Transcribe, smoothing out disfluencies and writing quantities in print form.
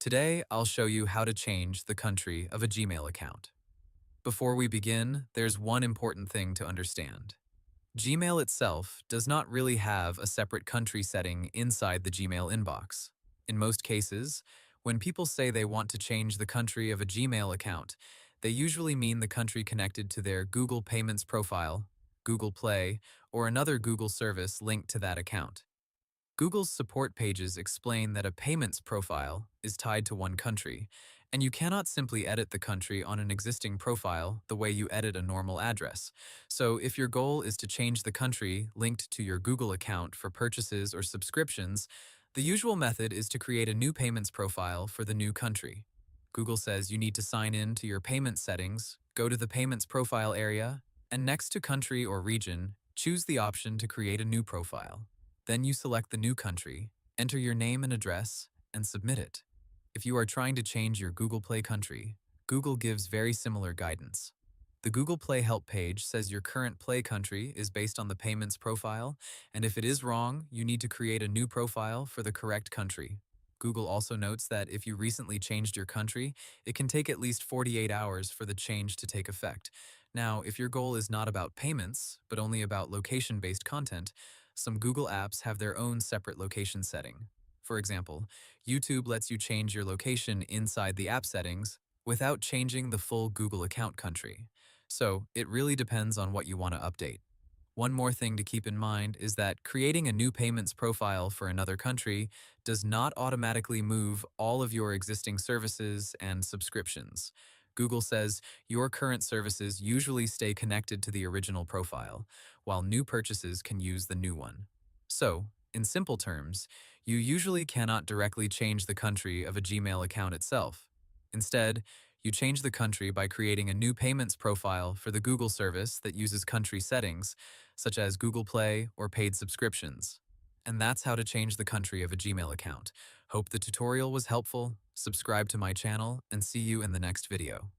Today, I'll show you how to change the country of a Gmail account. Before we begin, there's one important thing to understand. Gmail itself does not really have a separate country setting inside the Gmail inbox. In most cases, when people say they want to change the country of a Gmail account, they usually mean the country connected to their Google Payments profile, Google Play, or another Google service linked to that account. Google's support pages explain that a payments profile is tied to one country, and you cannot simply edit the country on an existing profile the way you edit a normal address. So if your goal is to change the country linked to your Google account for purchases or subscriptions, the usual method is to create a new payments profile for the new country. Google says you need to sign in to your payment settings, go to the payments profile area, and next to country or region, choose the option to create a new profile. Then you select the new country, enter your name and address, and submit it. If you are trying to change your Google Play country, Google gives very similar guidance. The Google Play help page says your current Play country is based on the payments profile, and if it is wrong, you need to create a new profile for the correct country. Google also notes that if you recently changed your country, it can take at least 48 hours for the change to take effect. Now, if your goal is not about payments, but only about location-based content, some Google apps have their own separate location setting. For example, YouTube lets you change your location inside the app settings without changing the full Google account country. So it really depends on what you want to update. One more thing to keep in mind is that creating a new payments profile for another country does not automatically move all of your existing services and subscriptions. Google says your current services usually stay connected to the original profile, while new purchases can use the new one. So, in simple terms, you usually cannot directly change the country of a Gmail account itself. Instead, you change the country by creating a new payments profile for the Google service that uses country settings, such as Google Play or paid subscriptions. And that's how to change the country of a Gmail account. Hope the tutorial was helpful. Subscribe to my channel and see you in the next video.